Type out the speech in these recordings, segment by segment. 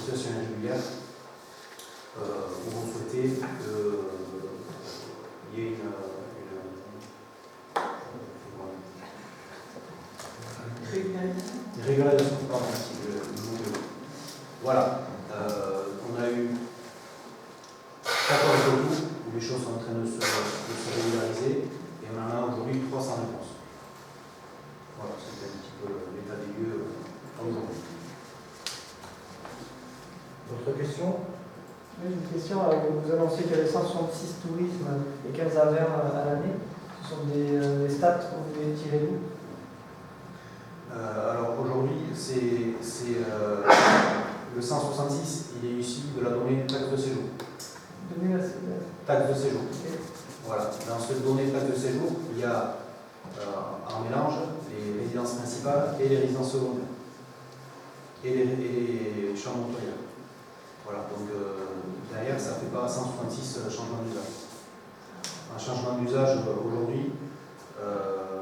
situation irrégulière où vous souhaitez qu'il y ait une régularisation. Pardon, voilà. On a eu 14 recours où les choses sont en train de se régulariser et on en a aujourd'hui 300 réponses. Voilà, c'est un petit peu l'état des lieux aujourd'hui. D'autres questions? Oui, une question. Vous annoncez qu'il y avait 166 tourismes et 15 avers à l'année. Ce sont des stats que vous voulez tirer d'où? Alors aujourd'hui, le 166, il est issu de la donnée taxe de séjour. Taxe de séjour. Okay. Voilà. Dans cette donnée taxe de séjour, il y a en mélange les résidences principales et les résidences secondaires. Et les chambres hôtelières. Voilà. Donc derrière, ça ne fait pas 166 changements d'usage. Un changement d'usage aujourd'hui,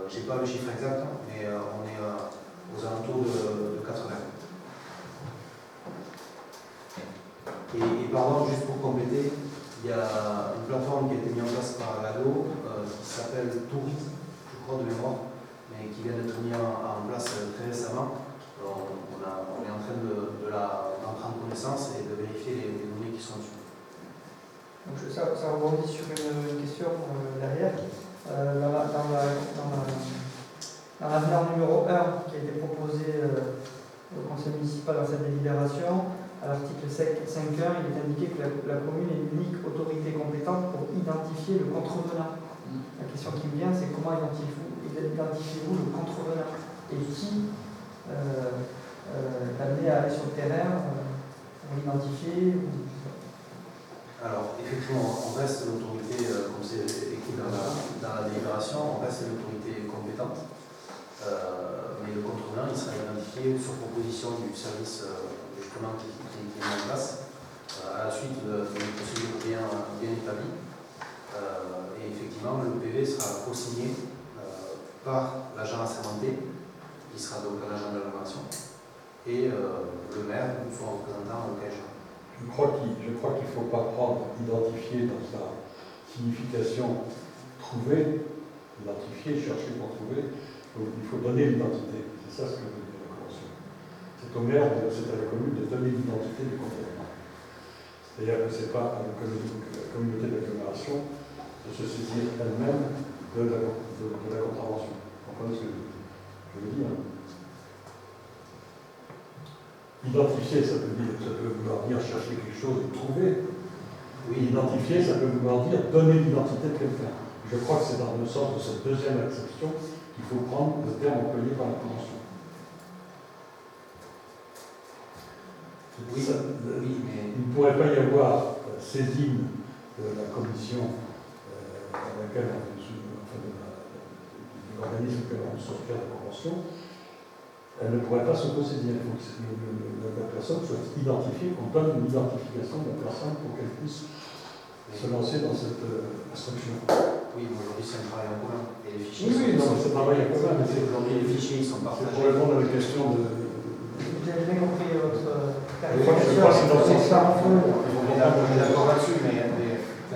je n'ai pas le chiffre exact, mais on est aux alentours de 80. Et pardon, juste pour compléter, il y a une plateforme qui a été mise en place par l'ADO qui s'appelle Tourisme, je crois de mémoire, mais qui vient d'être mise en place très récemment. On est en train d'en prendre connaissance et de vérifier les données qui sont dessus. Donc ça rebondit sur une question derrière. Dans l'avenant numéro 1 qui a été proposé au conseil municipal dans cette délibération, à l'article 5.1, il est indiqué que la commune est l'unique autorité compétente pour identifier le contrevenant. La question qui me vient, c'est comment identifiez-vous le contrevenant et qui est amené à aller sur le terrain pour l'identifier? Alors, effectivement, on reste l'autorité, comme c'est écrit dans la délibération, on reste l'autorité compétente, mais le contrevenant, il sera identifié sur proposition du service justement qui est mis en place, à la suite d'une procédure bien établie. Et effectivement, le PV sera co-signé par l'agent assermenté, qui sera donc l'agent de l'agglomération, et le maire ou son représentant au cas échéant. Je crois qu'il ne faut pas prendre identifier dans sa signification trouver, identifier, chercher pour trouver. Il faut donner l'identité. C'est ça ce que veut dire la Convention. C'est au maire, c'est à la commune de donner l'identité du contrevenant. C'est-à-dire que ce n'est pas à la communauté d'agglomération de se saisir elle-même de la contravention. Vous comprenez ce que je veux dire? Identifier, ça peut vouloir dire chercher quelque chose et trouver. Oui, identifier, ça peut vouloir dire donner l'identité de quelqu'un. Je crois que c'est dans le sens de cette deuxième acception qu'il faut prendre le terme employé par la Convention. Oui, mais il ne pourrait pas y avoir saisine de la commission à laquelle de l'organisme auquel on souscrit à la Convention. Elle ne pourrait pas s'autosaisir. Il faut que la personne soit identifiée, qu'on donne une identification de la personne pour qu'elle puisse se lancer dans cette instruction. oui, aujourd'hui c'est un travail en commun. Et les fichiers Oui, non, c'est un travail en commun. Aujourd'hui les fichiers ils sont partagés. Pour répondre à la question de... Vous avez bien compris votre Je crois que c'est dans ce sens-là. On est d'accord là-dessus, mais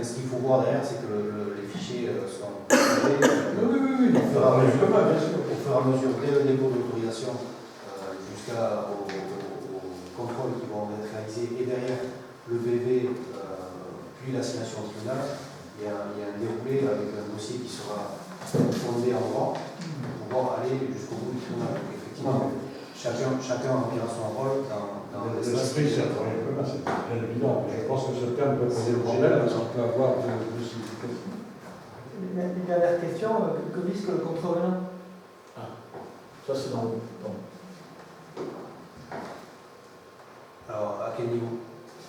ce qu'il faut voir derrière, c'est que les fichiers sont partagés. Oui, au fur et à mesure, bien sûr. Au fur et à mesure, dès le dépôt d'autorisation jusqu'aux contrôles qui vont être réalisés, et derrière le PV, puis l'assignation au tribunal, il y a un déroulé avec un dossier qui sera fondé en droit pour pouvoir aller jusqu'au bout du tribunal. Donc, effectivement, chacun remplira son rôle dans l'esprit, c'est un travail commun, c'est bien évident. Mais je pense que ce terme peut poser problème parce qu'on peut avoir deux significations. Une dernière question, que risque le contrevenant? Ça, c'est dans le... Alors, à quel niveau?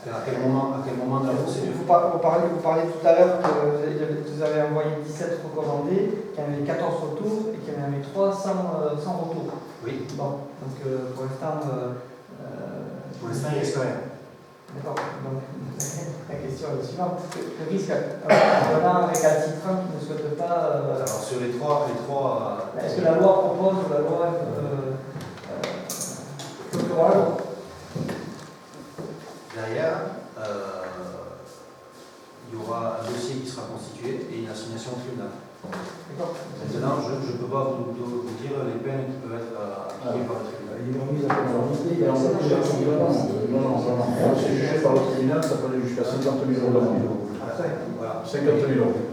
À quel moment de la procédure? Vous parliez tout à l'heure que vous avez envoyé 17 recommandés, qu'il y en avait 14 retours et qu'il y en avait 3 sans retour. Oui. Bon, donc pour l'instant... il reste rien. D'accord. Donc, la question est suivante. Le risque, un récalcitrant qui ne souhaite pas... Alors, sur les trois... Est-ce que la loi propose ou la loi... Derrière, il y aura un dossier qui sera constitué et une assignation au tribunal. Maintenant, je ne peux pas vous dire les peines qui peuvent être appliquées par le tribunal. Ils l'ont mis à conformité, ils l'ont mis à conformité. Non, c'est jugé par le tribunal, ça peut aller jusqu'à 50 000 euros d'amende. Après, voilà. 50 000 euros.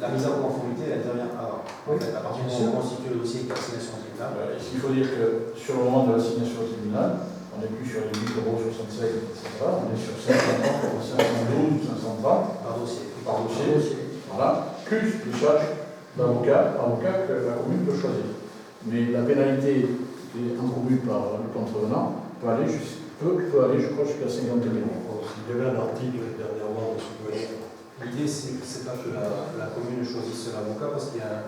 La mise en conformité, elle intervient avant. En fait, à partir du moment où on constitue le dossier qui est assignation au tribunal. Il faut dire que sur le moment de l'assignation au tribunal, on n'est plus sur les 8,67 €, etc. On est sur 530, 512, 530 Par dossier. par dossier. Voilà. Plus les charges d'avocat que la commune peut choisir. Mais la pénalité qui est encourue par le contrevenant peut aller, je crois, jusqu'à 50 000 €. Il y avait un article dernièrement de ce gouvernement. L'idée, c'est pas que la commune choisisse l'avocat parce qu'il y a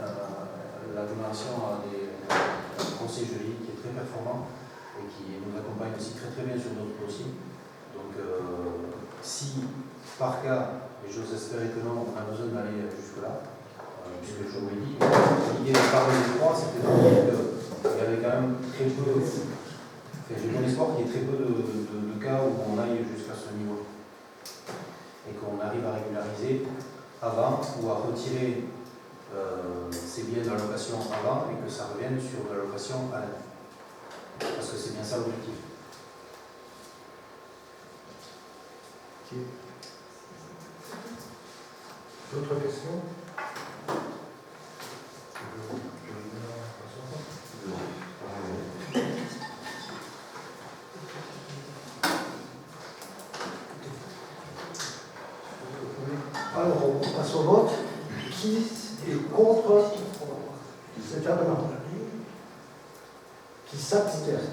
l'agglomération a un conseil juridique qui est très performant et qui nous accompagne aussi très bien sur d'autres dossiers. Donc, si par cas, et j'ose espérer que non, on a besoin d'aller jusque-là, puisque je vous l'ai dit, l'idée de parler des trois, c'était de dire qu'il y avait quand même très peu, j'ai bon espoir qu'il y ait très peu de cas où on aille jusqu'à ce niveau et qu'on arrive à régulariser avant ou à retirer ces biens de la location avant et que ça revienne sur de la location à l'année. Parce que c'est bien ça l'objectif. D'autres questions? Alors, on passe au vote. Qui est contre cet amendement? Qui s'abstient?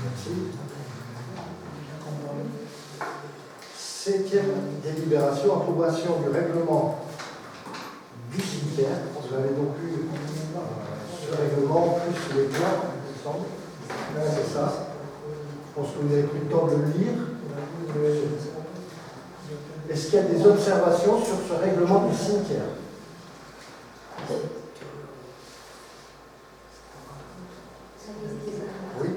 Merci. Septième délibération, approbation du règlement du cimetière. Vous avez donc eu ce règlement plus les plans, il me semble. Là, c'est ça. Je pense que vous avez pris le temps de le lire. Est-ce qu'il y a des observations sur ce règlement du cimetière? Oui.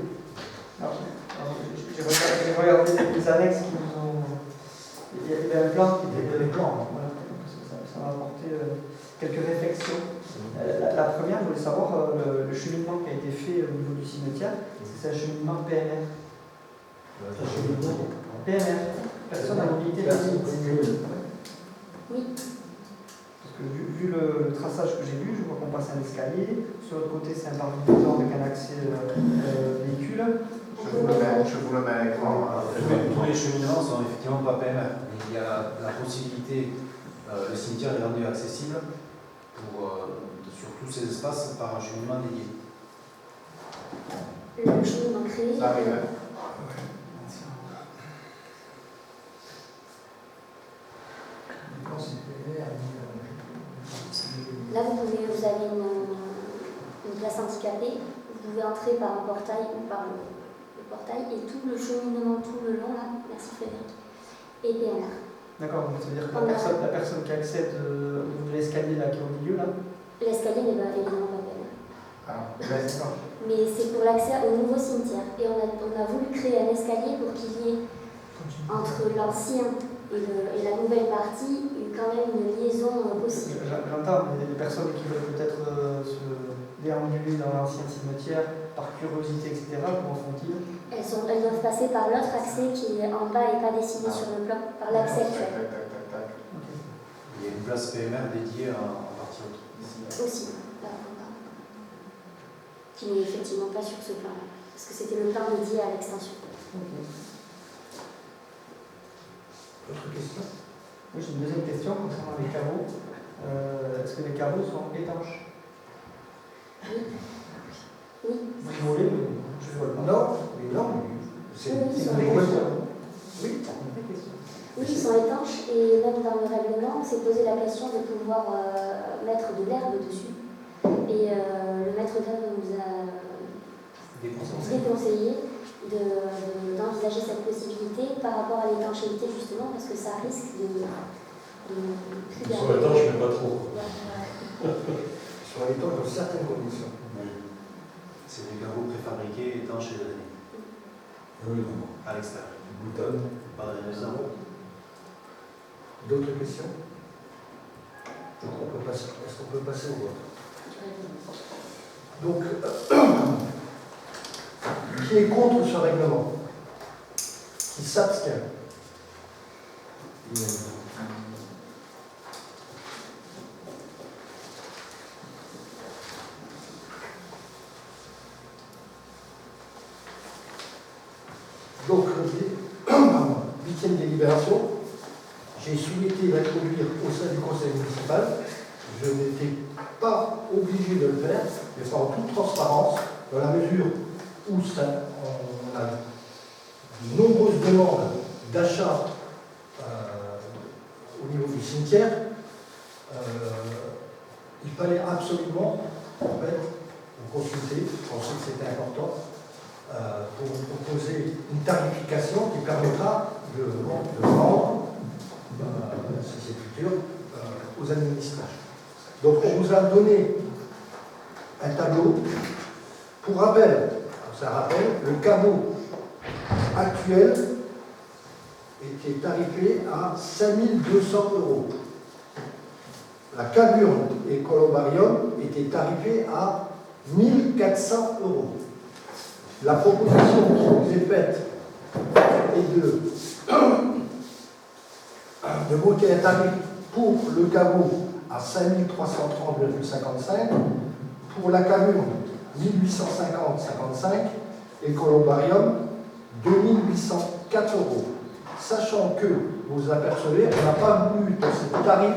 J'ai regardé les annexes qui nous ont. Il y avait un plan qui était. Les plans. Voilà, ça m'a apporté quelques réflexions. La première, je voulais savoir le cheminement qui a été fait au niveau du cimetière. C'est un cheminement PNR. PNR, personne à mobilité réduite. Oui. Parce que vu le traçage que j'ai vu, je vois qu'on passe un escalier. Sur l'autre côté, c'est un parcours avec un accès véhicule. Je vous le mets à l'écran. Tous les cheminements sont effectivement pas PMR. Mais il y a la possibilité, le cimetière est rendu accessible sur tous ces espaces par un cheminement dédié. Le cheminement créé. Ça arrive. Là, vous avez une place handicapée, vous pouvez entrer par un portail ou par le portail et tout le cheminement, tout le long, là, merci Frédéric, et PNR. D'accord, donc ça veut dire que la personne qui accède au niveau de l'escalier là, qui est au milieu, là. L'escalier n'est pas évidemment pas PNR. Ah, Mais c'est pour l'accès au nouveau cimetière. Et on a voulu créer un escalier pour qu'il y ait, entre l'ancien et la nouvelle partie, quand même une liaison possible. J'entends, mais les personnes qui veulent peut-être se déambuler dans l'ancien cimetière par curiosité, etc., comment font-ils? Elles doivent passer par l'autre accès qui est en bas et pas dessiné sur le plan, par l'accès actuel. Il y a une place PMR dédiée en partie autre. Aussi, là, qui n'est effectivement pas sur ce plan-là, parce que c'était le plan dédié à l'extension. Autre question? Oui, j'ai une deuxième question concernant les carreaux. Est-ce que les carreaux sont étanches? Oui. Vous voulez, mais je ne vois pas. Non, mais non. C'est Oui, une ils sont vraie étanches. question. Oui. Oui, ils sont étanches et même dans le règlement, on s'est posé la question de pouvoir mettre de l'herbe dessus. Et le maître d'œuvre nous a déconseillé d'envisager cette possibilité par rapport à l'étanchéité justement parce que ça risque de Ils sont étanches, mais pas trop. sur l'étanche dans certaines conditions. C'est des caveaux préfabriqués étanches et drainés Oui, non. à l'extérieur. Boutonne. Pas de raison. D'autres questions? Donc est-ce qu'on peut passer au vote? Donc, qui est contre ce règlement? Qui s'abstient? Donc, 8e délibération, j'ai souhaité l'introduire au sein du conseil municipal. Je n'étais pas obligé de le faire, mais en toute transparence, dans la mesure où on a de nombreuses demandes d'achat au niveau du cimetière, il fallait absolument en fait, vous consulter, je pensais que c'était important, pour vous proposer une tarification qui permettra de vendre, si c'est futur, aux administrations. Donc on vous a donné un tableau. Pour rappel, ça rappelle, le caveau actuel était tarifé à 5 200 €. La cavurne et columbarium étaient tarifés à 1 400 €. La proposition qui vous est faite est de voter un tarif pour le caveau à 5 330,55, pour la cavurne 1850,55 et le columbarium 2804 €. Sachant que, vous vous apercevez, on n'a pas voulu, dans ce tarif,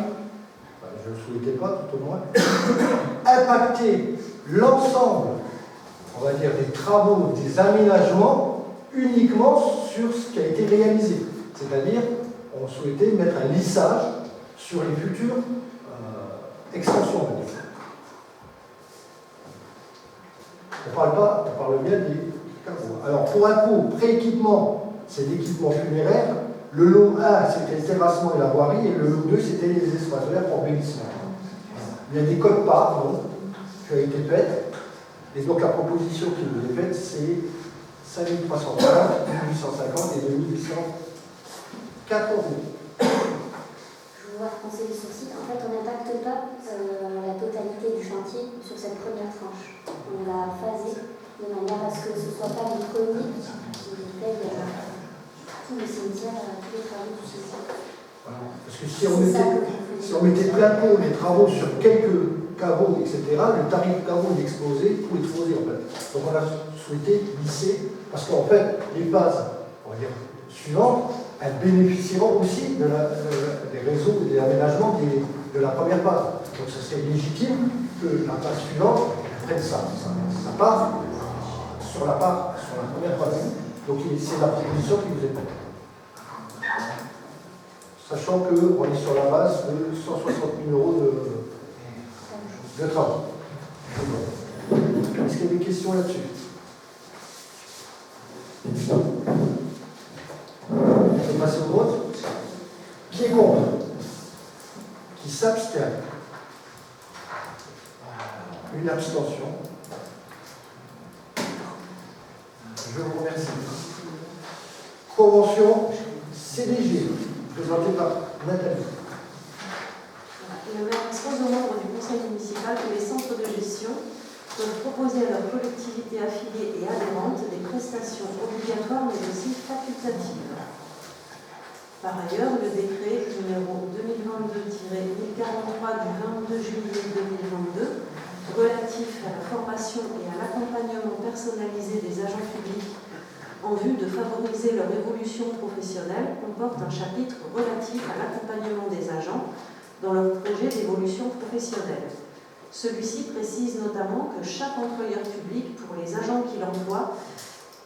je ne le souhaitais pas tout au moins, impacter l'ensemble, on va dire, des travaux, des aménagements, uniquement sur ce qui a été réalisé. C'est-à-dire, on souhaitait mettre un lissage sur les futures extensions. On parle bien des caveaux. Alors, pour un coup, pré-équipement, c'est l'équipement funéraire. Le lot 1, c'était le terrassement et la voirie, et le lot 2, c'était les espaces verts pour embellissement. Il y a des codes parts, donc, qui ont été faites. Et donc, la proposition qui vous est faite, c'est 5 340, 1850 et 2804 €. Je vois froncer les sourcils. En fait, on n'impacte pas la totalité du chantier sur cette première tranche. On l'a phasé de manière à ce que ce ne soit pas les premiers qui payent tout le cimetière, tous les travaux du cimetière. Parce que si on mettait plein pot les travaux sur quelques caveaux, etc., le tarif caveau il explosait, tout explosait en fait. Donc on a souhaité lisser, parce qu'en fait, les phases, on va dire, suivantes, elles bénéficieront aussi des réseaux et des aménagements de la première phase. Donc ce serait légitime que la phase suivante prenne ça part sur la première phase. Donc c'est la proposition qui vous est faite. Sachant qu'on est sur la base de 160 000 € de travaux. Est-ce qu'il y a des questions là-dessus? On peut passer au vote. Qui est contre? Qui s'abstient? Une abstention. Je vous remercie. Convention CDG, présentée par Nathalie. Le maire expose aux membres du conseil municipal que les centres de gestion peuvent proposer à leurs collectivités affiliées et adhérentes des prestations obligatoires mais aussi facultatives. Par ailleurs, le décret numéro 2022-1043 du 22 juillet 2022 relatif à la formation et à l'accompagnement personnalisé des agents publics en vue de favoriser leur évolution professionnelle comporte un chapitre relatif à l'accompagnement des agents dans leur projet d'évolution professionnelle. Celui-ci précise notamment que chaque employeur public, pour les agents qu'il emploie,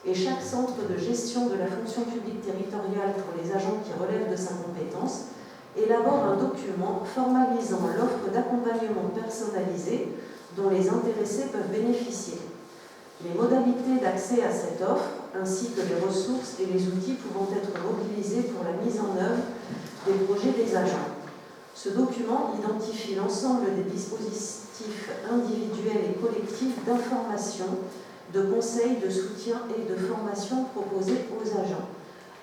et chaque centre de gestion de la fonction publique territoriale pour les agents qui relèvent de sa compétence, élabore un document formalisant l'offre d'accompagnement personnalisé dont les intéressés peuvent bénéficier. Les modalités d'accès à cette offre, ainsi que les ressources et les outils pouvant être mobilisés pour la mise en œuvre des projets des agents. Ce document identifie l'ensemble des dispositifs individuels et collectifs d'information, de conseil, de soutien et de formation proposés aux agents.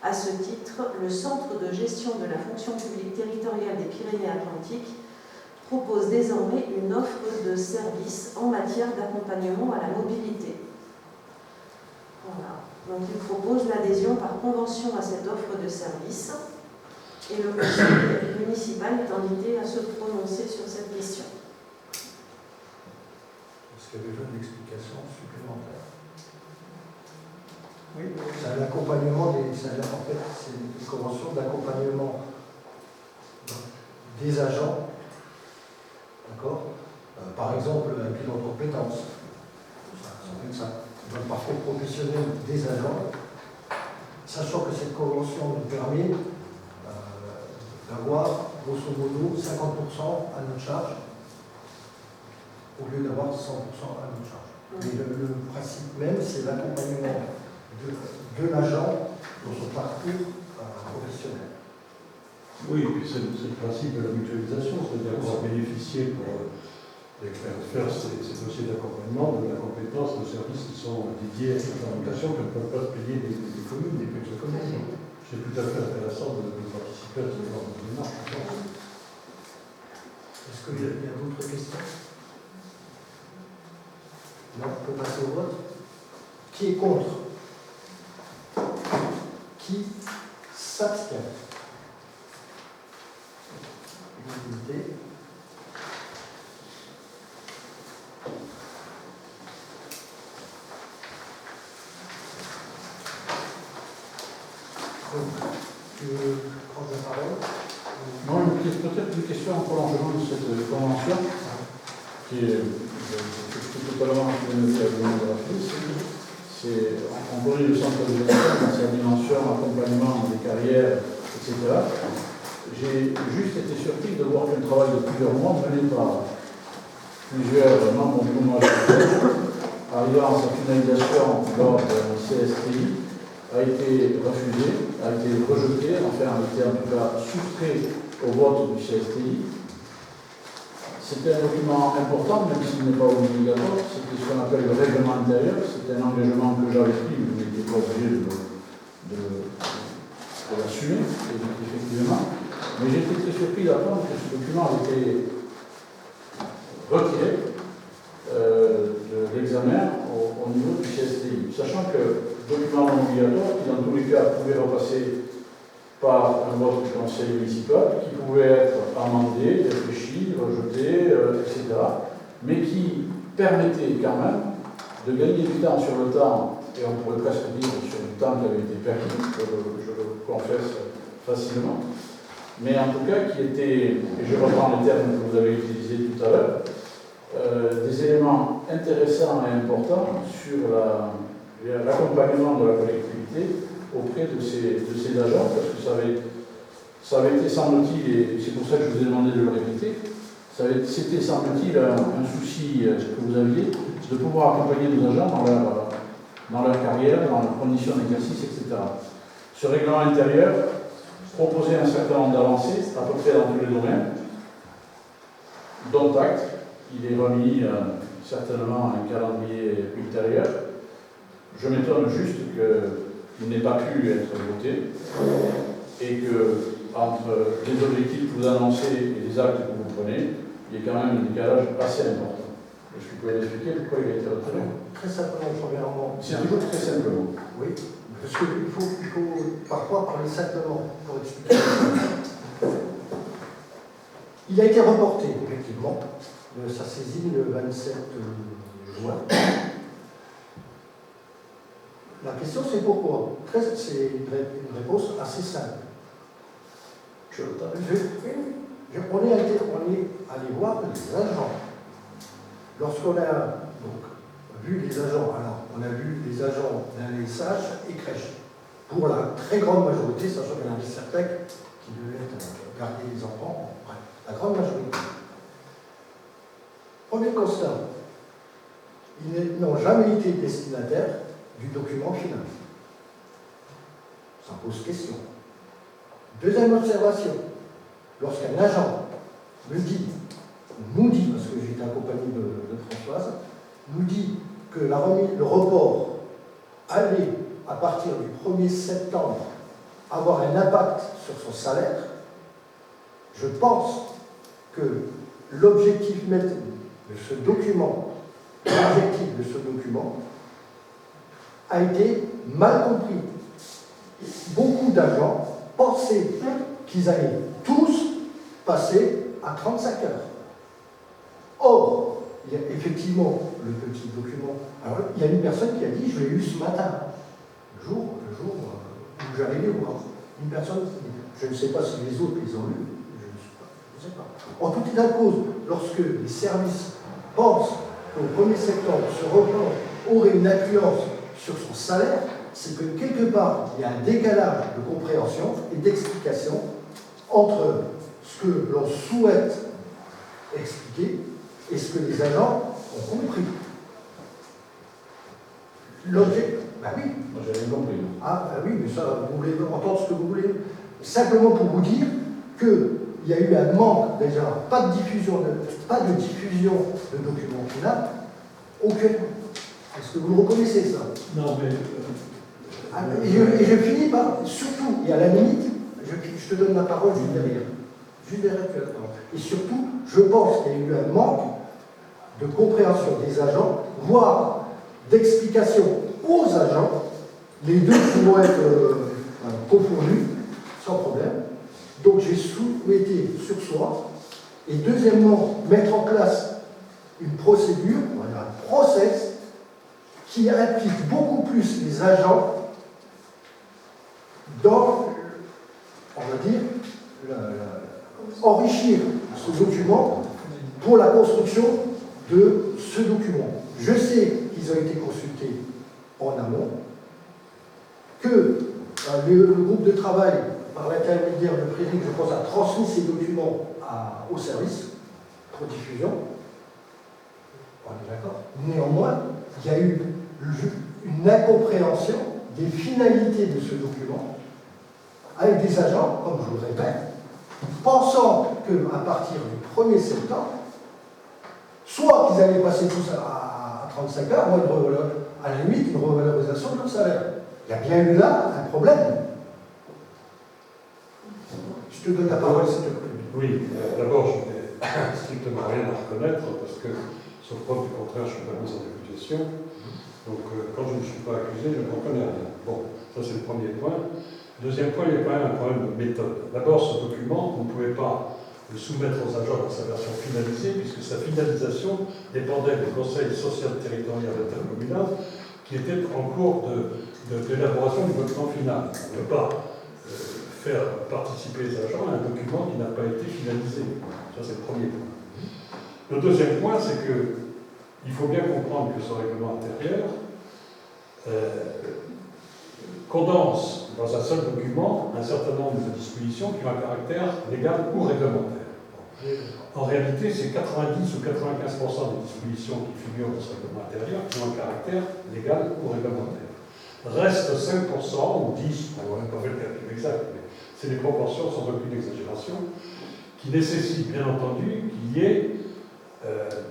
À ce titre, le Centre de gestion de la fonction publique territoriale des Pyrénées-Atlantiques propose désormais une offre de services en matière d'accompagnement à la mobilité. Voilà. Donc, il propose l'adhésion par convention à cette offre de services et le conseil municipal est invité à se prononcer sur cette question. Est-ce qu'il y a besoin d'explications supplémentaires? Oui. C'est un accompagnement, en fait, c'est une convention d'accompagnement des agents, d'accord? Par exemple, un bilan de compétences, ça peut être ça. Dans le parcours professionnel des agents, sachant que cette convention nous permet d'avoir, grosso modo, 50% à notre charge, au lieu d'avoir 100% à notre charge. Mais le principe même, c'est l'accompagnement de l'agent dans son parcours professionnel. Oui, et puis c'est le principe de la mutualisation, c'est-à-dire qu'on va bénéficier pour faire ces dossiers d'accompagnement de la compétence de services qui sont dédiés à cette orientation que ne peuvent pas se payer des communes, des petites communes. C'est tout à fait intéressant de participer à ce genre de démarche. Est-ce qu'il y a d'autres questions? Non, on peut passer au vote. Qui est contre? Qui s'abstient? Unanimité. Donc, tu veux prendre la parole? Non, peut-être une question en prolongement de cette convention, qui est, tout à l'heure, on connaît le centre de gestion dans sa dimension accompagnement des carrières, etc. J'ai juste été surpris de voir qu'un travail de plusieurs mois mené par plusieurs membres du gouvernement arrivant à sa finalisation lors d'un CSTI a été refusé, a été rejeté, enfin a été en tout cas soustrait au vote du CSTI. C'était un document important, même s'il n'est pas obligatoire, c'était ce qu'on appelle le règlement intérieur, c'était un engagement que j'avais pris, mais je n'étais pas obligé de l'assumer, effectivement. Mais j'étais très surpris d'apprendre que ce document a été retiré de l'examen au niveau du CSTI, sachant que document non obligatoire qui dans tous les cas pouvait repasser par un vote du conseil municipal, qui pouvait être amendé, réfléchi, rejeté, etc., mais qui permettait quand même de gagner du temps sur le temps, et on pourrait presque dire sur du temps qui avait été perdu, je le confesse facilement, mais en tout cas qui était, et je reprends les termes que vous avez utilisés tout à l'heure, des éléments intéressants et importants sur l'accompagnement de la collectivité auprès de ces agents, parce que ça avait été, semble-t-il, et c'est pour ça que je vous ai demandé de le répéter, c'était, semble-t-il, un souci que vous aviez, de pouvoir accompagner nos agents dans leur carrière, dans leurs conditions d'exercice, etc. Ce règlement intérieur proposait un certain nombre d'avancées, à peu près dans tous les domaines, dont acte. Il est remis certainement à un calendrier ultérieur. Je m'étonne juste qu'il n'ait pas pu être voté et que, entre les objectifs que vous annoncez et les actes que vous prenez, il y a quand même un décalage assez important. Est-ce que vous pouvez m'expliquer pourquoi il a été retiré? Très simplement, premièrement. C'est toujours très simplement. Oui, parce qu'il faut parfois parler simplement pour expliquer. Il a été reporté, effectivement, sa saisine le 27 juin. La question, c'est pourquoi? C'est une réponse assez simple. On est allé voir les agents. Lorsqu'on a vu les agents, alors on a vu les agents d'un LSH et crèche. Pour la très grande majorité, sachant qu'il y en avait certains qui devaient garder les enfants, bref, la grande majorité. Premier constat, ils n'ont jamais été destinataires du document final. Ça pose question. Deuxième observation, lorsqu'un agent nous dit, parce que j'étais accompagné de Françoise, nous dit que le report allait, à partir du 1er septembre, avoir un impact sur son salaire. Je pense que l'objectif de ce document a été mal compris. Beaucoup d'agents pensaient qu'ils allaient tous passer à 35 heures. Or, il y a effectivement le petit document. Alors, il y a une personne qui a dit, je l'ai eu ce matin, le jour où j'allais les voir. Une personne, je ne sais pas si les autres les ont lus, je ne sais pas. En tout état de cause, lorsque les services pensent qu'au 1er septembre, ce report aurait une influence sur son salaire, c'est que quelque part, il y a un décalage de compréhension et d'explication entre ce que l'on souhaite expliquer et ce que les agents ont compris. L'objet, ben oui. Moi, j'avais compris. Ah, ben oui, mais ça, vous voulez entendre ce que vous voulez. Simplement pour vous dire qu'il y a eu un manque, déjà, pas de diffusion de documents final, aucun. Est-ce que vous le reconnaissez, ça? Non, mais... Et je finis par, surtout, et à la limite, je te donne la parole juste derrière. Juste derrière, tu attends. Et surtout, je pense qu'il y a eu un manque de compréhension des agents, voire d'explication aux agents. Les deux pourront être confondus, sans problème. Donc j'ai souhaité surseoir. Et deuxièmement, mettre en place une procédure, un process, qui implique beaucoup plus les agents dans, on va dire, enrichir ce document pour la construction de ce document. Je sais qu'ils ont été consultés en amont, que le groupe de travail, par l'intermédiaire de Frédéric, je pense, a transmis ces documents au service pour diffusion. On est d'accord. Néanmoins, il y a eu une incompréhension des finalités de ce document avec des agents, comme je vous le répète, pensant qu'à partir du 1er septembre, soit qu'ils allaient passer tous à 35 heures, ou à la limite une revalorisation de leur salaire. Il y a bien eu là un problème. Je te donne la parole, s'il te plaît. Oui, d'abord, je n'ai strictement rien à reconnaître, parce que, sauf preuve du contraire, je ne suis pas mis en accusation. Donc, quand je ne suis pas accusé, je ne reconnais rien. Bon, ça c'est le premier point. Deuxième point, il y a quand même un problème de méthode. D'abord, ce document, vous ne pouvez pas le soumettre aux agents dans sa version finalisée, puisque sa finalisation dépendait du Conseil social territorial intercommunal, qui était en cours d'élaboration du document final. On ne peut pas faire participer les agents à un document qui n'a pas été finalisé. Ça, c'est le premier point. Le deuxième point, c'est qu'il faut bien comprendre que ce règlement intérieur condense dans un seul document un certain nombre de dispositions qui ont un caractère légal ou réglementaire. En réalité, c'est 90 ou 95% des dispositions qui figurent dans ce règlement intérieur qui ont un caractère légal ou réglementaire. Reste 5% ou 10%, on n'a pas fait le calcul exact, mais c'est des proportions sans aucune exagération, qui nécessitent bien entendu qu'il y ait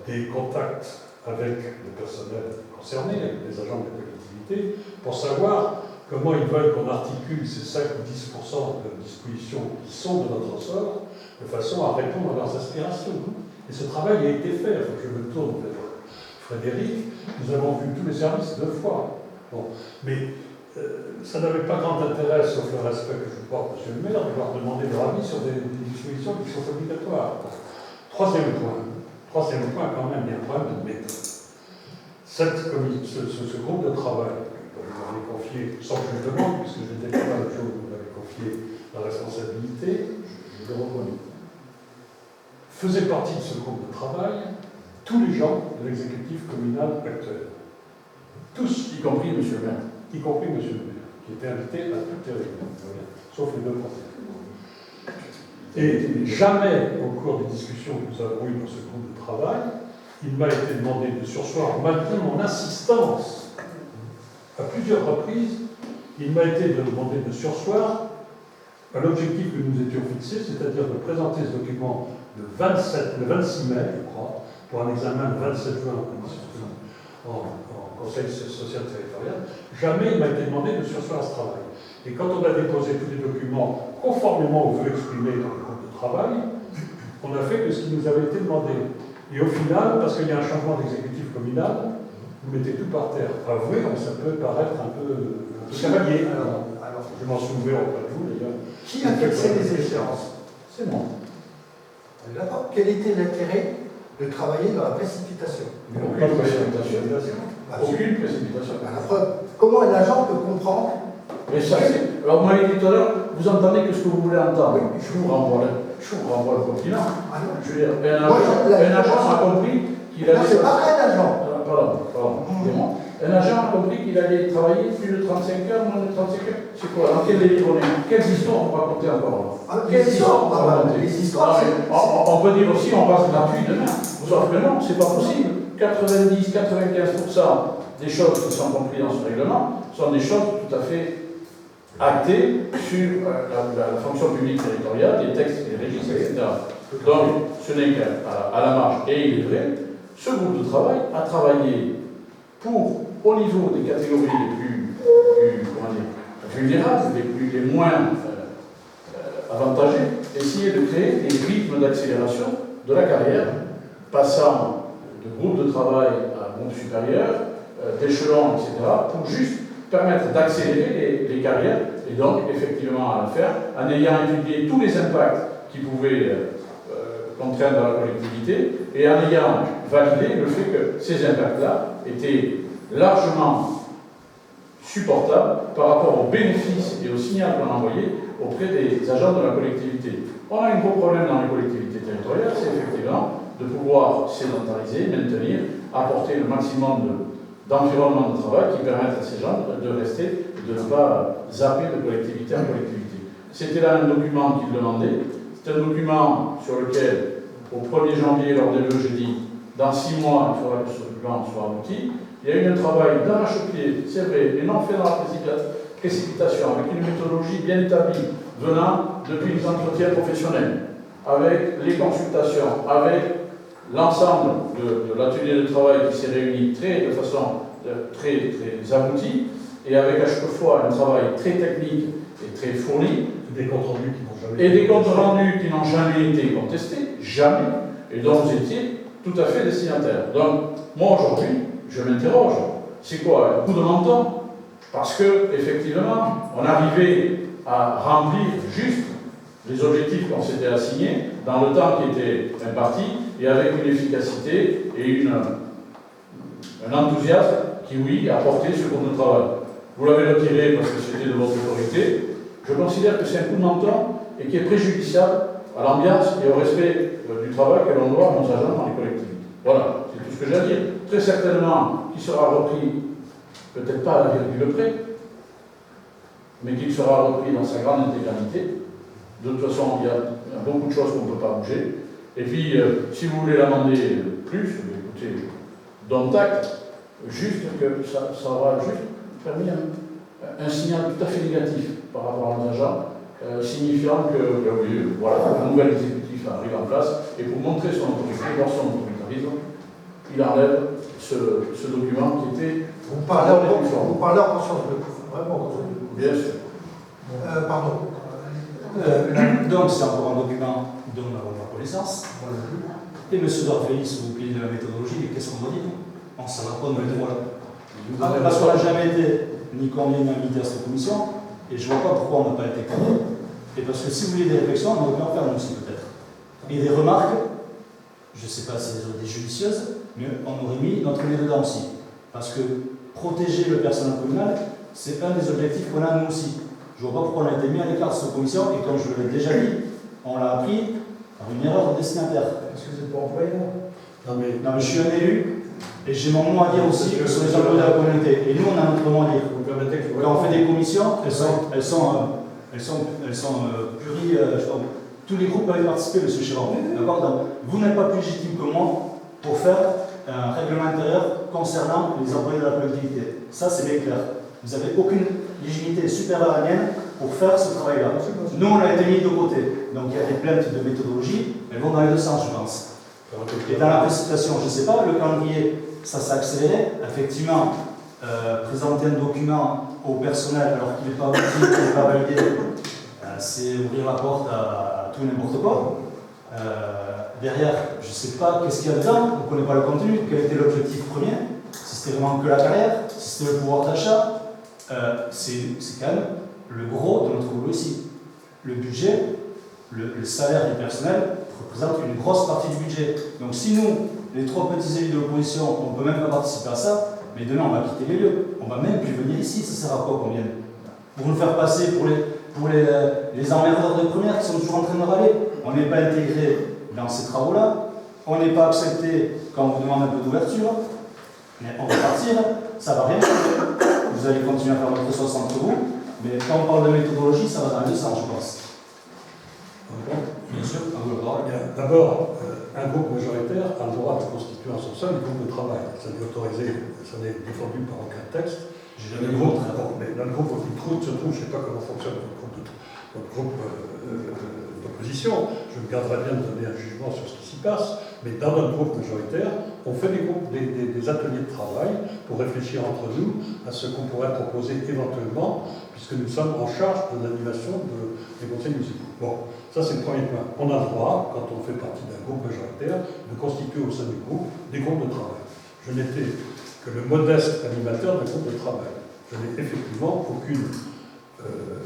des contacts avec le personnel concerné, avec les agents de la collectivité, pour savoir comment ils veulent qu'on articule ces 5 ou 10% de dispositions qui sont de notre ressort, de façon à répondre à leurs aspirations. Et ce travail a été fait. Il faut que je me tourne vers Frédéric. Nous avons vu tous les services 2 fois. Bon. Mais ça n'avait pas grand intérêt, sauf le respect que je porte, monsieur le maire, de leur demander leur avis sur des dispositions qui sont obligatoires. Troisième point, quand même, il y a un problème de méthode. Ce groupe de travail, vous m'avez confié, sans que je le demande, puisque je n'étais pas là le jour où vous m'avez confié la responsabilité, je le reconnais, faisait partie de ce groupe de travail tous les gens de l'exécutif communal actuel. Tous, Y compris M. le maire. y compris M. le maire, qui était invité à toutes les réunions, sauf les 2 premières. Et jamais, au cours des discussions que nous avons eues dans ce groupe de travail, il m'a été demandé de surseoir, malgré mon insistance. À plusieurs reprises, il m'a été demandé de surseoir à l'objectif que nous étions fixés, c'est-à-dire de présenter ce document le 26 mai, je crois, pour un examen le 27 juin en Conseil social territorial. Jamais il m'a été demandé de surseoir à ce travail. Et quand on a déposé tous les documents conformément aux vœux exprimés dans le groupe de travail, on a fait que ce qui nous avait été demandé. Et au final, parce qu'il y a un changement d'exécutif communal, vous mettez tout par terre. Avouez, ça peut paraître un peu cavalier. Alors, je m'en souviens auprès de vous, d'ailleurs. Qui a fixé les échéances? C'est moi. D'accord. Quel était l'intérêt de travailler dans la précipitation? Aucune précipitation. Aucune précipitation. La preuve. Comment un agent peut comprendre? Mais ça, c'est. Alors, vous m'avez dit tout à l'heure, vous entendez que ce que vous voulez entendre. Je vous renvoie le continent. Je veux dire, un agent a compris qu'il allait. Non, c'est pas un agent. Pardon, excusez-moi. Un agent a compris qu'il allait travailler plus de 35 heures, moins de 35 heures. C'est quoi? Dans quel délire on est? Quelles histoires on va raconter encore là? Les histoires, on peut dire aussi on passe gratuit demain. Vous offrez non, c'est pas possible. 90-95% des choses qui sont comprises dans ce règlement sont des choses tout à fait actées sur la fonction publique territoriale, les textes, les registres, etc. Donc, ce n'est qu'à la marge. Et il est vrai, ce groupe de travail a travaillé pour, au niveau des catégories les plus vulnérables, les moins avantagées, essayer de créer des rythmes d'accélération de la carrière, passant de groupe de travail à groupe supérieur, d'échelon, etc., pour juste permettre d'accélérer les carrières, et donc effectivement à le faire, en ayant étudié tous les impacts qui pouvaient contraindre la collectivité, et en ayant validé le fait que ces impacts-là étaient largement supportables par rapport aux bénéfices et au signal qu'on envoyait auprès des agents de la collectivité. On a un gros problème dans les collectivités territoriales, c'est effectivement de pouvoir sédentariser, maintenir, apporter le maximum d'environnement de travail qui permettent à ces gens de rester et de ne pas zapper de collectivité en collectivité. C'était là un document qu'il demandait. C'est un document sur lequel, au 1er janvier, lors des vœux, j'ai dit, dans 6 mois, il faudra que ce document soit abouti. Il y a eu un travail d'arrache-pied, c'est vrai, et non fait dans la précipitation, avec une méthodologie bien établie, venant depuis les entretiens professionnels, avec les consultations, avec l'ensemble de l'atelier de travail qui s'est réuni de façon très aboutie, et avec à chaque fois un travail très technique et très fourni. Des comptes rendus qui n'ont jamais et des comptes rendus qui n'ont jamais été contestés, jamais, et dont vous étiez tout à fait destinataire. Donc, moi aujourd'hui, je m'interroge, c'est quoi un coup de menton? Parce que, effectivement, on arrivait à remplir juste les objectifs qu'on s'était assignés dans le temps qui était imparti et avec une efficacité et un enthousiasme qui, oui, a porté ce groupe de travail. Vous l'avez retiré parce que c'était de votre autorité. Je considère que c'est un coup de menton et qui est préjudiciable à l'ambiance et au respect du travail que l'on doit à nos agents dans les collectivités. Voilà, c'est tout ce que j'ai à dire. Très certainement, qui sera repris, peut-être pas à la virgule près, mais qu'il sera repris dans sa grande intégralité. De toute façon, il y a beaucoup de choses qu'on ne peut pas bouger. Et puis, si vous voulez l'amender plus, écoutez, dont acte, juste que ça aura juste permis un signal tout à fait négatif par rapport à nos agents, signifiant que, oui, voilà, un nouvel exécutif arrive en place, et pour montrer son autorité, voir son autoritarisme, il enlève ce document qui était... Vous parlez en conscience de coup, vraiment en conscience de coup. Bien sûr. Pardon. Donc, c'est encore un document dont nous n'avons pas connaissance. Et M. Dorfélix, vous payez de la méthodologie, mais qu'est-ce qu'on doit dire? On s'en va pas de mettre voilà. Parce qu'on n'a jamais été ni combien ni invité à cette commission, et je ne vois pas pourquoi on n'a pas été convié. Et parce que si vous voulez des réflexions, on aurait pu en faire nous aussi peut-être. Et des remarques, je ne sais pas si elles sont des judicieuses, mais on aurait mis notre nez dedans aussi. Parce que protéger le personnel communal, c'est un des objectifs qu'on a nous aussi. Je ne vois pas pourquoi on a été mis à l'écart de cette commission, et comme je l'ai déjà dit, on l'a appris par une erreur de destinataire. Est-ce que c'est pour employer? Non mais je suis un élu, et j'ai mon mot à dire aussi sur les employés de la communauté. Et nous, on a notre mot à dire. Quand on fait des commissions, elles sont pluri... tous les groupes peuvent participer, M. Chirac. D'accord? Donc, vous n'êtes pas plus légitime que moi pour faire un règlement intérieur concernant les employés de la collectivité. Ça, c'est bien clair. Vous n'avez aucune légitimité supérieure à la mienne pour faire ce travail-là. Nous, on a été mis de côté. Donc il y a des plaintes de méthodologie, elles vont dans les deux sens, je pense. Et dans la précipitation, je ne sais pas, le calendrier, ça s'est accéléré. Effectivement, présenter un document au personnel alors qu'il n'est pas abouti, qu'il n'est pas validé, c'est ouvrir la porte à tout et n'importe quoi. Derrière, je ne sais pas qu'est-ce qu'il y a dedans, on ne connaît pas le contenu, quel était l'objectif premier, si c'était vraiment que la carrière, si c'était le pouvoir d'achat, c'est quand même le gros de notre boulot ici. Le budget, le salaire du personnel représente une grosse partie du budget. Donc si nous, les trois petits élus de l'opposition, on ne peut même pas participer à ça, mais demain on va quitter les lieux, on ne va même plus venir ici, ça sert à quoi qu'on vienne? Pour nous faire passer pour les emmerdeurs de première qui sont toujours en train de râler. On n'est pas intégré dans ces travaux-là, on n'est pas accepté quand on vous demande un peu d'ouverture, mais on va partir, ça ne va rien changer. Vous allez continuer à faire votre sauce entre vous, mais quand on parle de méthodologie, ça va dans les deux sens, je pense. Bien sûr, à vous la parole. D'abord, un groupe majoritaire a le droit de constituer en son sein un groupe de travail. Ça n'est autorisé, ça n'est défendu par aucun texte. J'ai jamais vu autre. Mais dans le groupe qui se trouve, je ne sais pas comment fonctionne votre groupe d'opposition. Je me garderai bien de donner un jugement sur ce qui s'y passe. Mais dans notre groupe majoritaire, on fait des ateliers de travail pour réfléchir entre nous à ce qu'on pourrait proposer éventuellement, puisque nous sommes en charge de l'animation des conseils municipaux. Bon, ça c'est le premier point. On a le droit, quand on fait partie d'un groupe majoritaire, de constituer au sein du groupe des groupes de travail. Je n'étais que le modeste animateur d'un groupe de travail. Je n'ai effectivement aucune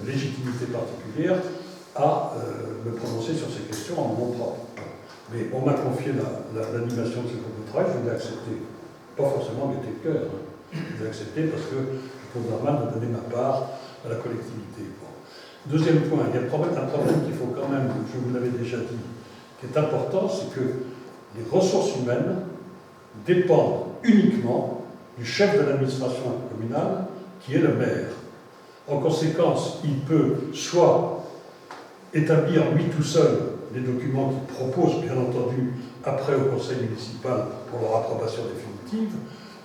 légitimité particulière à me prononcer sur ces questions en mon propre. Mais on m'a confié l'animation de ce groupe de travail, je l'ai accepté. Pas forcément gaieté de cœur. Je l'ai accepté parce que je trouve normal de donner ma part à la collectivité. Bon. Deuxième point, il y a un problème qu'il faut quand même, je vous l'avais déjà dit, qui est important, c'est que les ressources humaines dépendent uniquement du chef de l'administration communale, qui est le maire. En conséquence, il peut soit établir lui tout seul les documents qu'il propose, bien entendu, après au conseil municipal pour leur approbation définitive,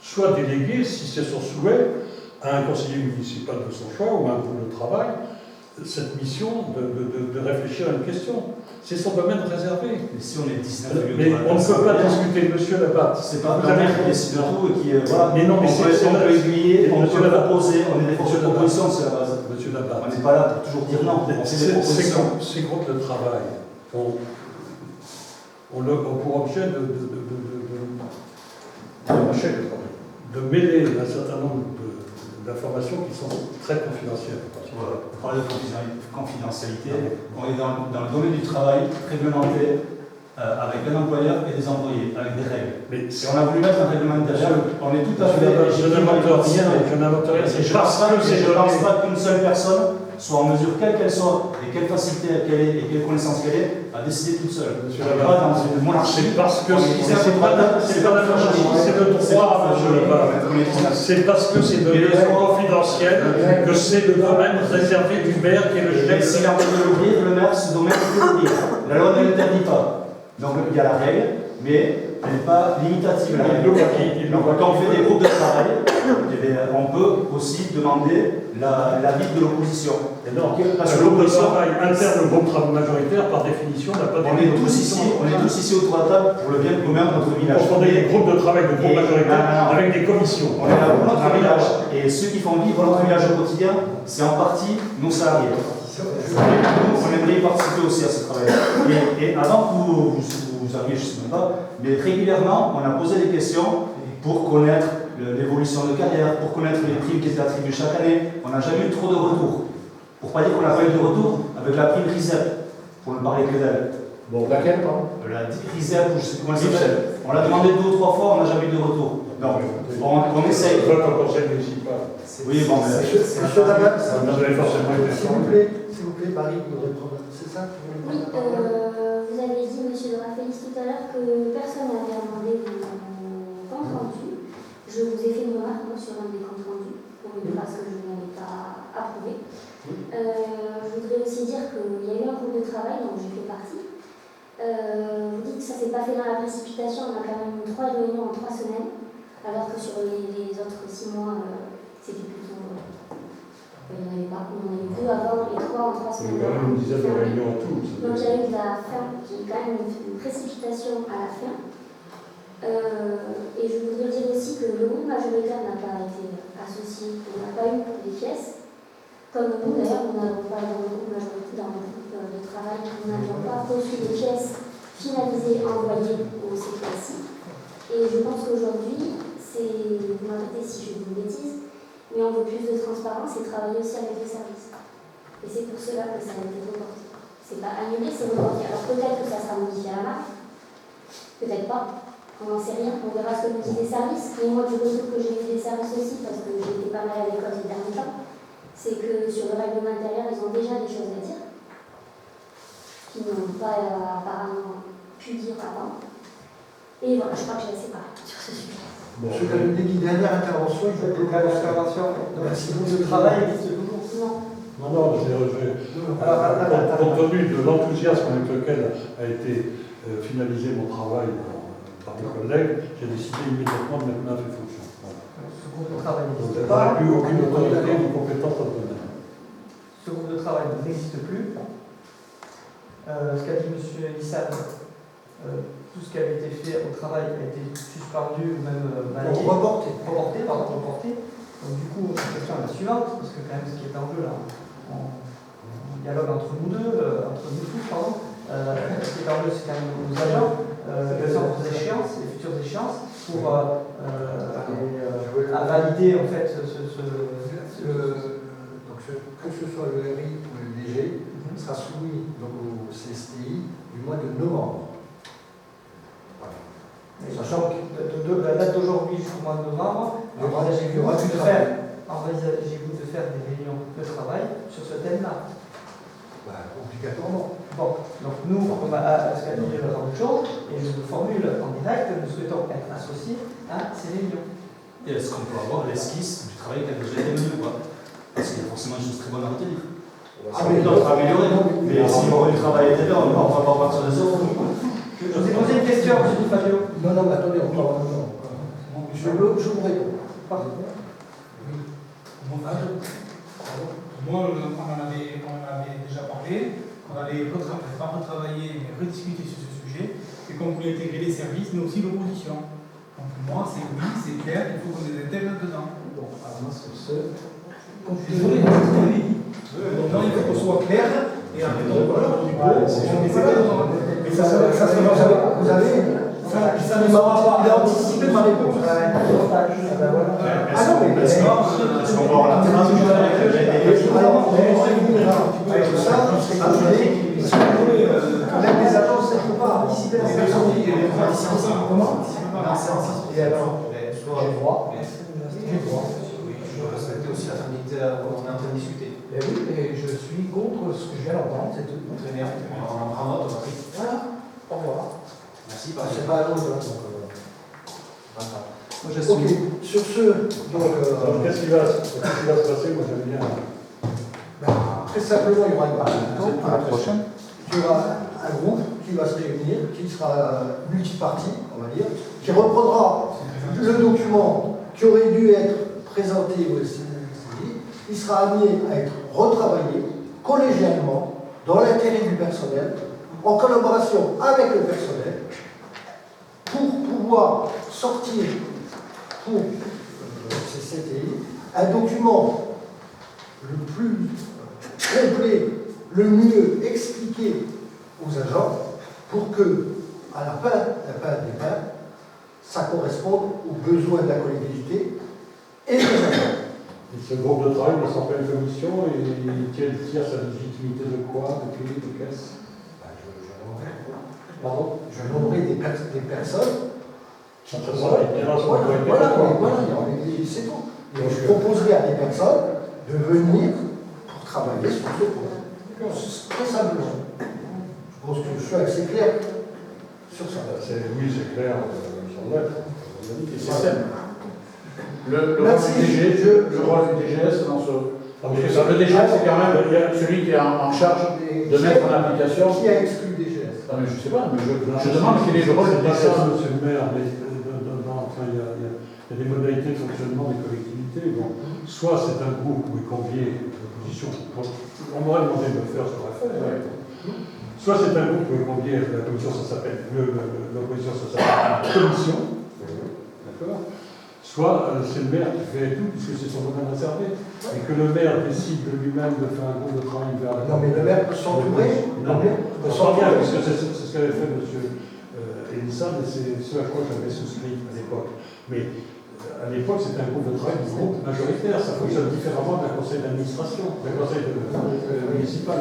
soit déléguer, si c'est son souhait, à un conseiller municipal de son choix ou à un groupe de travail, cette mission de réfléchir à une question. C'est son domaine réservé. Mais si on est 19 mais on ne peut pas discuter, monsieur Labatte. C'est pas vous avez qui décide de tout et qui voilà. Mais non, mais on peut aiguiller, on peut proposer, on est des forces de proposition, c'est la base. Monsieur Labatte. On n'est pas là pour toujours dire non. Ces groupes de travail ont pour objet de mêler un certain nombre d'informations qui sont très confidentielles. Voilà. Pour parler de confidentialité, on est dans le domaine du travail réglementé avec un employeur et des employés, avec des règles. Mais si on a voulu mettre un règlement derrière, on est tout à fait légitime. Je n'invente rien. Je ne pense pas qu'une seule personne soit en mesure, quelle qu'elle soit, et quelle facilité qu'elle ait, et quelle connaissance qu'elle ait, à décider toute seule. Monsieur Labatte, dans une monarchie. C'est parce que c'est pas le droit, monsieur Labatte. C'est parce que c'est de l'ordre confidentiel que c'est le domaine réservé du maire qui est le chef. S'il a envie de l'ouvrir, le maire, ce domaine peut l'ouvrir. La loi ne l'interdit pas. Donc il y a la règle, mais elle n'est pas limitative. Donc quand on fait des groupes de travail, on peut aussi demander l'avis de l'opposition. Parce que l'opposition interne au groupe majoritaire, par définition, n'a pas de. On est tous ici autour de la table pour le bien commun de notre village. On est des groupes de travail de groupe majoritaire avec des commissions. On est là pour notre village. Et ceux qui font vivre notre village au quotidien, c'est en partie nos salariés. On aimerait y participer aussi à ce travail. Et avant que vous arriviez, je ne sais même pas, mais régulièrement, on a posé des questions pour connaître l'évolution de carrière, pour connaître les primes qui étaient attribuées chaque année. On n'a jamais eu trop de retours. Pour ne pas dire qu'on n'a pas eu de retour avec la prime RISEP, pour ne parler que d'elle. Bon, laquelle, pardon? La RISEP, je ne sais plus comment elle s'appelle. On l'a demandé 2 ou 3 fois, on n'a jamais eu de retour. Donc, on essaye. Vote au conseil municipal. Oui, bon, mais. Monsieur Labatte, vous avez forcément été s'il vous plaît, Marie, vous voudrez prendre. C'est ça que vous Oui, voulez prendre? vous avez dit, monsieur de Raphaëlis, tout à l'heure que personne n'avait demandé vos comptes rendus. Je vous ai fait une remarque sur un des comptes rendus pour une phrase que je n'avais pas approuvée. Je voudrais aussi dire qu'il y a eu un groupe de travail dont j'ai fait partie. Vous dites que ça ne s'est pas fait dans la précipitation, on a quand même eu 3 réunions en 3 semaines, alors que sur les autres 6 mois, c'était plutôt Il n'y en avait pas. On en a eu 2 avant et 3 en 3 Il y semaines. a quand même une dizaine de réunions en tout. Donc il y a eu de la fin, qui est quand même une précipitation à la fin. Et je voudrais dire aussi que le groupe majoritaire n'a pas été associé, on n'a pas eu les pièces. Comme nous d'ailleurs, nous n'avons pas dans le groupe majoritaire, dans le groupe de travail, nous n'avions pas reçu les pièces finalisées envoyées au CPSI. Et je pense qu'aujourd'hui, vous m'arrêtez si je dis une bêtise, mais on veut plus de transparence et travailler aussi avec les services. Et c'est pour cela que ça a été reporté. C'est pas annulé, c'est reporté. Alors peut-être que ça sera modifié à la marque, peut-être pas. On n'en sait rien, on verra ce que nous disent les services. Mais moi, du retour que j'ai eu des services aussi, parce que j'ai été pas mal à l'école ces derniers temps, c'est que sur le règlement intérieur, ils ont déjà des choses à dire, qu'ils n'ont pas apparemment pu dire avant. Et voilà, je crois que j'ai assez parlé sur ce sujet. Bon, je vais donner une dernière intervention. Il faut que L'intervention de travail existe toujours. Non, compte tenu de l'enthousiasme avec lequel a été finalisé mon travail par mes collègues, j'ai décidé immédiatement de mettre en fonction. Ce groupe de travail n'existe Donc, pas. plus aucune autorité ni compétence à donner. Ce groupe de travail n'existe plus. Ce qu'a dit M. Nissan, tout ce qui avait été fait au travail a été suspendu ou même balayé. Reporté. Reporté. Donc du coup, la question est la suivante, parce que quand même ce qui est en jeu là, on dialogue entre nous deux, entre nous tous, pardon. Ce qui est en jeu, c'est quand même nos agents, les autres échéances, les futures échéances, pour à valider en fait donc, que ce soit le RI ou le DG, sera soumis donc, au CSTI du mois de novembre. Sachant que de la date d'aujourd'hui jusqu'au mois de novembre, envisagez-vous de faire des réunions de travail sur ce thème-là? Obligatoirement. Bon, donc nous, on a ce qu'a dit Raoult, et je vous formule en direct, nous souhaitons être associés à ces réunions. Et est-ce qu'on peut avoir l'esquisse du travail qui a déjà été mené ou pas? Parce qu'il y a forcément une chose très bonne à retenir. D'autres à améliorer. Mais si on aurait du travail été fait, on ne va pas partir de zéro. Je vous ai posé une question, M. Fabio. Non, mais attendez, on parle. Je vous réponds. Pardon. Oui. Moi, on en avait déjà parlé, on allait pas retravailler, mais rediscuter sur ce sujet, et qu'on voulait intégrer les services, mais aussi l'opposition. Donc pour moi, c'est oui, c'est clair, il faut qu'on les intègre dedans. Bon, alors moi, c'est ce. Désolé, donc non, il faut qu'on soit clair, et après, on va du coup, mais ça sera vous avez. Ça ne m'aura pas anticipé ma réponse. Ah non, mais. Est-ce qu'on va avoir la trace du travail que j'ai été même les agences, ça ne peut pas anticiper la personne. Comment? Et alors, j'ai droit. Je respecte aussi la finalité qu'on est en train de discuter. Mais oui, mais je suis contre ce que je viens d'entendre, c'est tout. Très bien, on en prend note, on va pris. Voilà, au revoir. Merci, C'est pas à l'autre, donc. Moi, je Ok, sur ce, donc. Qu'est-ce qui va se passer? Moi, j'aime bien. Très simplement, il y aura une partie À la prochaine. Il y aura un groupe qui va se réunir, qui sera multiparti, on va dire, qui reprendra le document qui aurait dû être présenté au SCI. Il sera amené à être retravaillé collégialement, dans l'intérêt du personnel, en collaboration avec le personnel, pour pouvoir sortir pour ces CTI un document le plus complet, le mieux expliqué aux agents pour que, à la fin des fins, ça corresponde aux besoins de la collectivité et des agents. Et ce groupe de travail va s'appeler commission et il tire sa légitimité de quoi? De qui? De qu'est-ce? Je nommerai des personnes. Ça ira sur l'autorité. Voilà, c'est tout. Et je proposerai à des personnes de venir pour travailler sur ce point. Très simplement. Je pense que je suis assez clair sur ça. Oui, c'est clair, sur le lettre. C'est simple. Le rôle du DGS dans ce. Le DGS, c'est quand même celui qui est en charge de mettre en application. Qui a exclu le DGS? Non, mais je ne sais pas, mais je demande quel est le rôle du DGS. Monsieur le maire, mais il y a des modalités modalités de fonctionnement des collectivités. Bon, soit c'est un groupe où est convié l'opposition, on m'aurait demandé de le faire, je l'aurais fait. Soit c'est un groupe où est convié la commission, ça s'appelle l'opposition, ça s'appelle une commission, d'accord. Soit c'est le maire qui fait tout, puisque c'est son domaine réservé, et que le maire décide lui-même de faire un groupe de travail vers la. Non, mais le maire peut s'entourer. Non, mais on sent bien, parce que c'est ce qu'avait fait M. Elissa, et c'est ce à quoi j'avais souscrit à l'époque. Mais à l'époque, c'était un groupe de travail du groupe majoritaire, ça fonctionne différemment d'un conseil d'administration, d'un conseil municipal.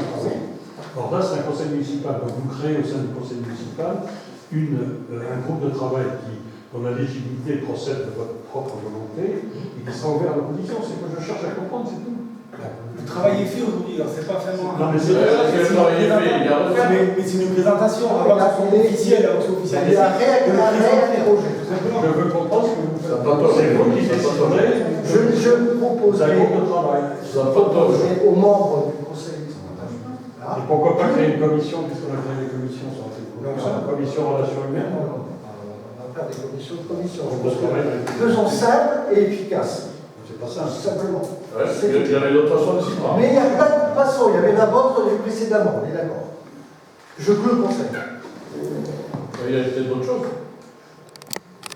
Or là, c'est un conseil municipal, donc vous créez au sein du conseil municipal un groupe de travail dont la légitimité procède de votre propre volonté et qui sera ouvert à l'opposition. C'est ce que je cherche à comprendre, c'est tout. Le travail est fait aujourd'hui, c'est pas vraiment. Non, mais Le travail est fait, il y a mais c'est une présentation, alors que c'est officiel, alors que c'est officiel. Il y a un projet. Je veux comprendre ce que vous faites. Ça C'est vous qui déciderez. Je propose un groupe de travail. aux membres du conseil d'exploitation. Et pourquoi pas créer une commission, puisqu'on a créé des commissions, ça aurait été cool. Une commission relations humaines. On va faire des commissions de commission. On peut se permettre. Faisons simple et efficace. C'est pas ça. Simplement. Ouais, il y avait d'autres façons de s'y prendre. Mais il n'y a pas de façon, il y avait la vôtre précédemment, on est d'accord. Je peux le conseil. Il y a peut-être d'autres choses.